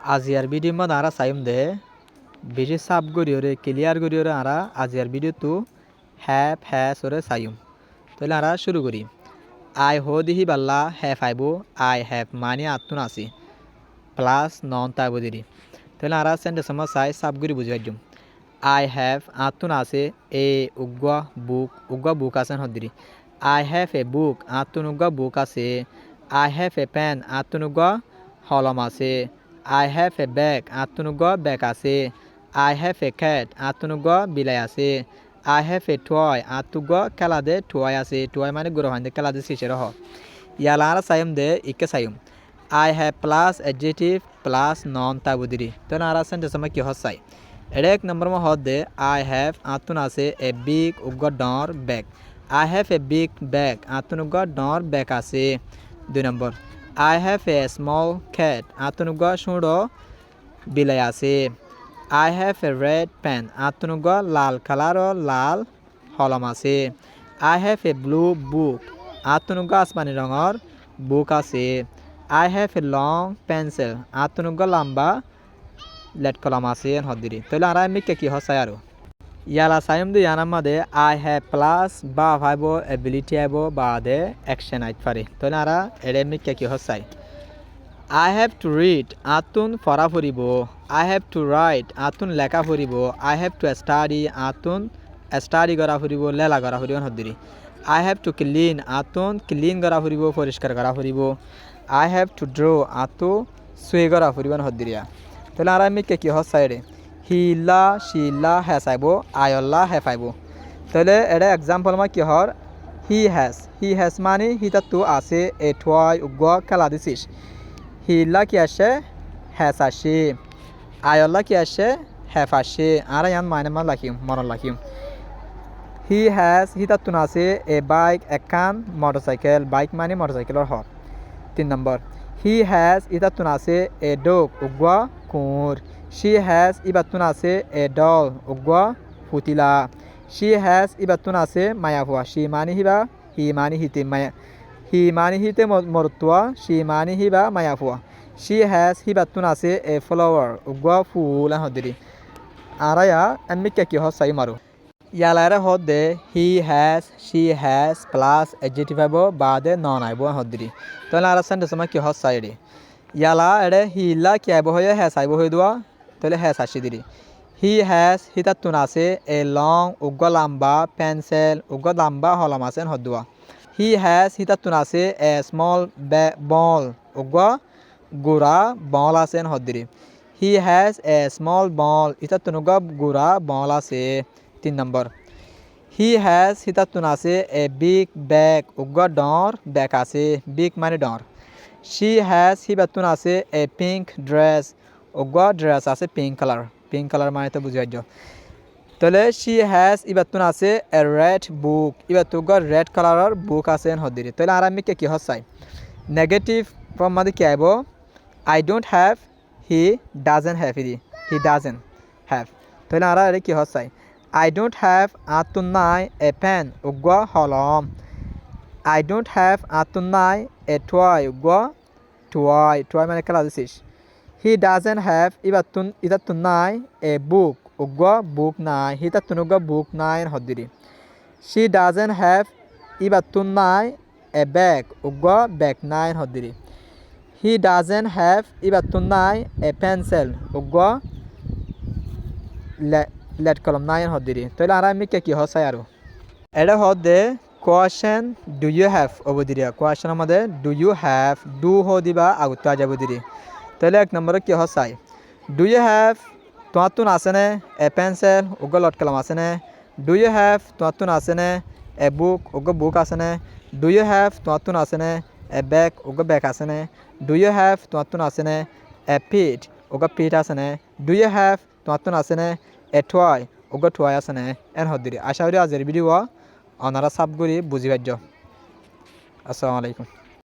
আজিয়ার video মধ্যে আরা সাইম দে video sub গড়িওরে clear গড়িওরে আরা আজিয়ার video তো হ্যাপ হ্যাসরে সাইম তাহলে আরা শুরু করি আই হো দিহি বাল্লা হ্যাভ আইবো আই হ্যাভ মানে আত্মন আসি প্লাস নন তাইবো দিরি তাহলে আরা সেন্টেন্স সময় সাই সাব গড়ি বুঝি পাইম আই হ্যাভ আত্মন আছে এ উগ্গা বুক আছেন হদিরি আই হ্যাভ এ বুক আত্মন উগ্গা বুক আছে আই হ্যাভ এ পেন আত্মন উগ্গা হলম আছে I have a bag আত্মনুগ্গ ব্যাগ আছে I have a cat আত্মনুগ্গ বিলাই আছে I have a toy আত্মুগ্গ খেলা দে toy আছে toy মানে গুরু হয় খেলা দে শিশে রহ ইয়ালারা সাইম দে ইকে Saim I have plus adjective plus noun তাবুদিরি তো নারা সেন্টেন্স সময় কি হসাই এটা এক নম্বর মে হদ দে I have আত্মন আছে a big উগ্গ ডর bag I have a big bag আত্মনুগ্গ ডর ব্যাগ আছে দুই নম্বর I have a small cat আত্মনুগ্গ সুড়ো বিলাই আছে I have a red pen আত্মনুগ্গ লাল কালার লাল হলম আছে I have a blue book আত্মনুগ্গ আসমানি রঙর বুক আছে I have a long pencil আত্মনুগ্গ লম্বা লেট কলম আছে হদিরি তাহলে আর আমি কি হসাই আর ইয়ালা সাইম দে ইয়ানার মধ্যে I have plus বা ভাইব এবিলিটি আইব বা দে অ্যাকশন আইত পারে তাহলে আর এরে আমি কি হসাই I have to read আতুন পড়া পড়িব I have to write আতুন লেখা পড়িব I have to study আতুন স্টাডি করা পড়িব লেলা করা পড়িব হদিরি I have to clean আতুন ক্লিন করা পড়িব পরিষ্কার করা পড়িব I have to draw আতু সুই করা পড়িব হদিরিয়া তাহলে আর আমি কি হসাই রে হিলা শিলা হ্যাস আইব আয়ল্লা হ্যাফ আইব তাহলে এটা এক্সাম্পল মা কি হর হি হ্যাস মানে হিতা তো আছে এ ঠয় উগ্গ খেলা দিছিস হিলা কি আসে হ্যাস আসে আয়ল্লা কি আসে হ্যাফ আসে আর ইয়ান মানে মান লাখিম মরণ লাখিম হি হ্যাস হিতা তুন আছে এ বাইক একান মোটরসাইকেল বাইক মানে মোটরসাইকেলের হর 3 নম্বর হি হ্যাস ইতা তুন আছে এ ডগ উগ্গ কুঁর She has ibatun ase a doll ugwa putila. She has ibatun ase maya hua. She mani hiba hi mani hite maya. Hi mani hite mortua. She mani hiba maya hua. She has hibatun ase a flower ugwa fula hodiri. Araya ammi kya ki hosai maru. Yalara hodde he has she has plus adjective abo bade non aibo hodiri. To lara sentence ma ki hosai ri. Yala ere hila ki aibo hoye has aibo hoye dua. তাহলে হ্যাস আসি দিদি হি হ্যাস হিতাতুন আছে a long উগ্গ লাম্বা pencil উগ্গ লাম্বা হলম আছেন হদুয়া হি হ্যাস হিতাতুন আছে a small বল উগ্গ গুড়া বল আছেন হদিরি হি হ্যাস এ স্মল বল হিতাতুন উগ্গ গুড়া বল আছে 3 নম্বর হি হ্যাস হিতাতুন আছে এ বিগ ব্যাগ উগ্গ ডর ব্যাগ আছে বিগ মানে ডর শি হ্যাস হিবাতুন আছে এ পিঙ্ক ড্রেস উগ্গ ড্রেস আছে পিঙ্ক কালার মানে তো বুঝাই তাহলে শি হ্যাজ ইবাতুন আছে এ রেড বুক ইবাতু উগ্গ রেড কালারের বুক আছে হদিরি তাহলে আর আমি কি হসাই নেগেটিভ ফর্ম মানে কি আইব I don't have he doesn't have he doesn't have তাহলে আর এর কি হসাই আই ডোন্ট হ্যাভ আতুন নাই এ পেন উগ্গ হলম আই ডোন্ট হ্যাভ আতুন নাই এ টয় উগ্গ টয় মানে খেলা দিছিস He doesn't have itatun nai a book ugwa book nai hitatun ugwa book nai hodiri She doesn't have ibatun nai a bag ugwa bag nai hodiri He doesn't have ibatun nai a pencil ugwa let column nai hodiri toile ara mi ki hosai aru এটা হদে question do you have obodiria question amade do you have do hodiba agutta jabodiri তাহলে এক নম্বরে কি হসাই do you have তোমাতুন আসেনে a pencil উগ্গ লট কলম আসেনে ডু ইউ হ্যাভ তোমাতুন আসেনে এ বুক উগ্গ বুক আসেনে ডু ইউ হ্যাভ তোমাতুন আসেনে এ ব্যাগ উগ্গ ব্যাগ আসেনে ডু ইউ হ্যাভ তোমাতুন আসেনে এ পিঠ উগ্গ পিঠ আসেনে ডু ইউ হ্যাভ তোমাতুন আসেনে এ টয় উগ্গ টয় আসেনে এন হদিরি আশা করি আজের ভিডিও অনারা সাবগুড়ি বুঝি পাইজ আসসালামু আলাইকুম